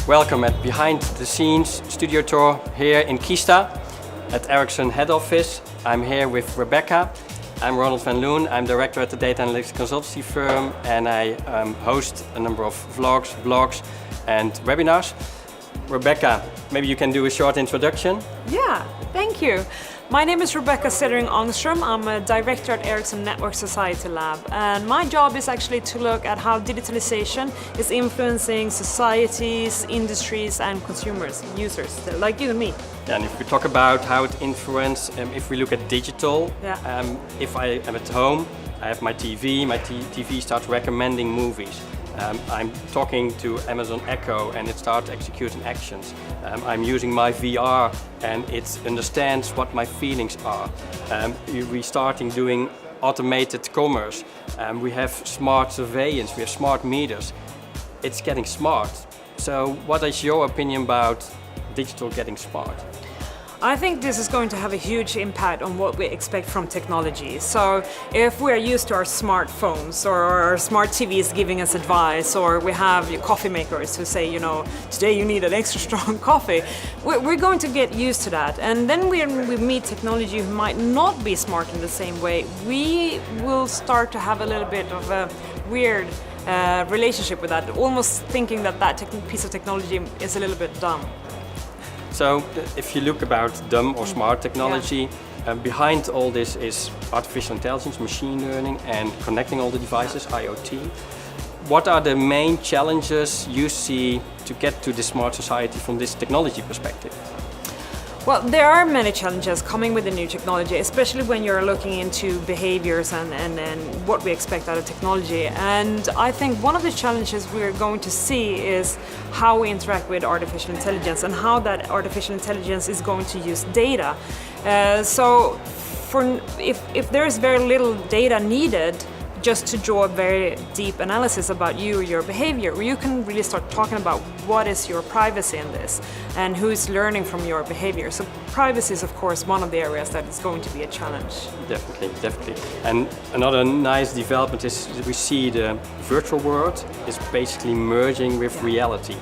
Welcome at Behind the Scenes studio tour here in Kista at Ericsson head office. I'm here with Rebecka. I'm Ronald van Loon. I'm director at the data analytics consultancy firm, and I host a number of vlogs, blogs and webinars. Rebecka, maybe you can do a short introduction? Yeah, thank you. My name is Rebecka Cedering Ångström. I'm a director at Ericsson Network Society Lab, and my job is actually to look at how digitalization is influencing societies, industries and consumers, users, like you and me. And if we talk about how it influences, if we look at digital, if I am at home, I have my TV starts recommending movies. I'm talking to Amazon Echo and it starts executing actions. I'm using my VR and it understands what my feelings are. We're starting doing automated commerce. We have smart surveillance, we have smart meters. It's getting smart. So what is your opinion about digital getting smart? I think this is going to have a huge impact on what we expect from technology. So if we're used to our smartphones or our smart TVs giving us advice, or we have coffee makers who say, today you need an extra strong coffee, we're going to get used to that. And then when we meet technology who might not be smart in the same way, we will start to have a little bit of a weird relationship with that, almost thinking that piece of technology is a little bit dumb. So if you look about dumb or smart technology, behind all this is artificial intelligence, machine learning and connecting all the devices, IoT. What are the main challenges you see to get to the smart society from this technology perspective? Well, there are many challenges coming with the new technology, especially when you're looking into behaviors and what we expect out of technology. And I think one of the challenges we're going to see is how we interact with artificial intelligence and how that artificial intelligence is going to use data. If there's very little data needed just to draw a very deep analysis about you or your behavior, you can really start talking about what is your privacy in this and who's learning from your behavior. So privacy is of course one of the areas that is going to be a challenge. Definitely. And another nice development is that we see the virtual world is basically merging with reality.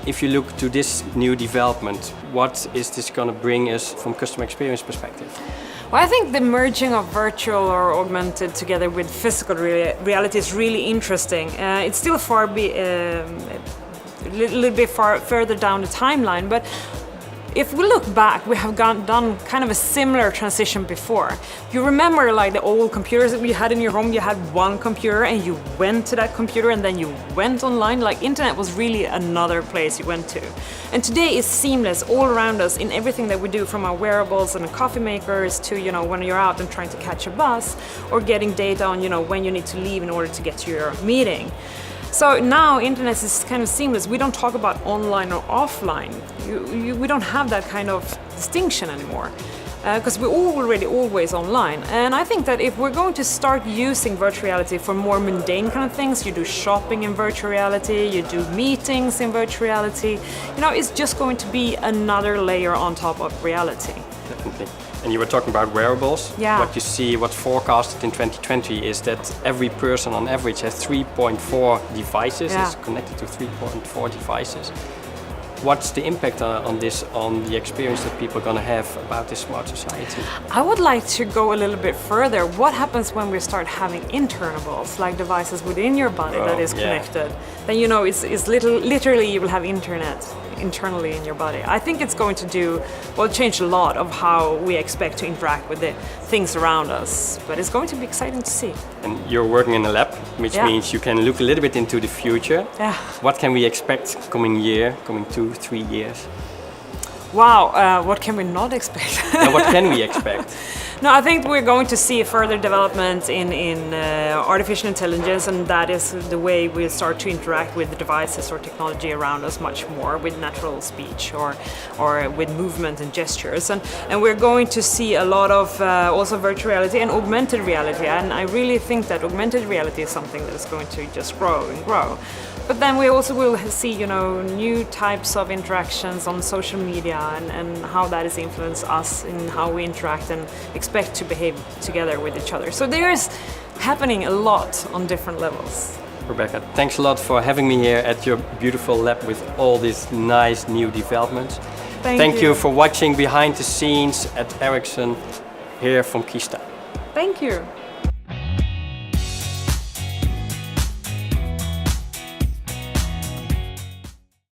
If you look to this new development, what is this going to bring us from customer experience perspective? Well, I think the merging of virtual or augmented together with physical reality is really interesting. It's still a little bit further down the timeline, but if we look back, we have done kind of a similar transition before. You remember like the old computers that you had in your home, you had one computer and you went to that computer and then you went online. Like internet was really another place you went to. And today it's seamless all around us in everything that we do, from our wearables and coffee makers to when you're out and trying to catch a bus, or getting data on when you need to leave in order to get to your meeting. So now internet is kind of seamless. We don't talk about online or offline. We don't have that kind of distinction anymore because we're already always online. And I think that if we're going to start using virtual reality for more mundane kind of things, you do shopping in virtual reality, you do meetings in virtual reality, it's just going to be another layer on top of reality. Definitely. And you were talking about wearables. Yeah. What you see, what's forecasted in 2020 is that every person on average has 3.4 devices. Yeah. It's connected to 3.4 devices. What's the impact on this, on the experience that people are going to have about this smart society? I would like to go a little bit further. What happens when we start having internables, like devices within your body that is connected? Then it's literally you will have internet internally in your body. I think it's going to change a lot of how we expect to interact with the things around us. But it's going to be exciting to see. And you're working in a lab, which means you can look a little bit into the future. Yeah. What can we expect coming 2-3 years? Wow, what can we not expect? Now, what can we expect? No, I think we're going to see further development in artificial intelligence, and that is the way we'll start to interact with the devices or technology around us much more, with natural speech or with movement and gestures. And we're going to see a lot of also virtual reality and augmented reality, and I really think that augmented reality is something that is going to just grow and grow. But then we also will see, new types of interactions on social media and how that has influenced us in how we interact and expect to behave together with each other. So there is happening a lot on different levels. Rebecka, thanks a lot for having me here at your beautiful lab with all these nice new developments. Thank you for watching behind the scenes at Ericsson here from Kista. Thank you.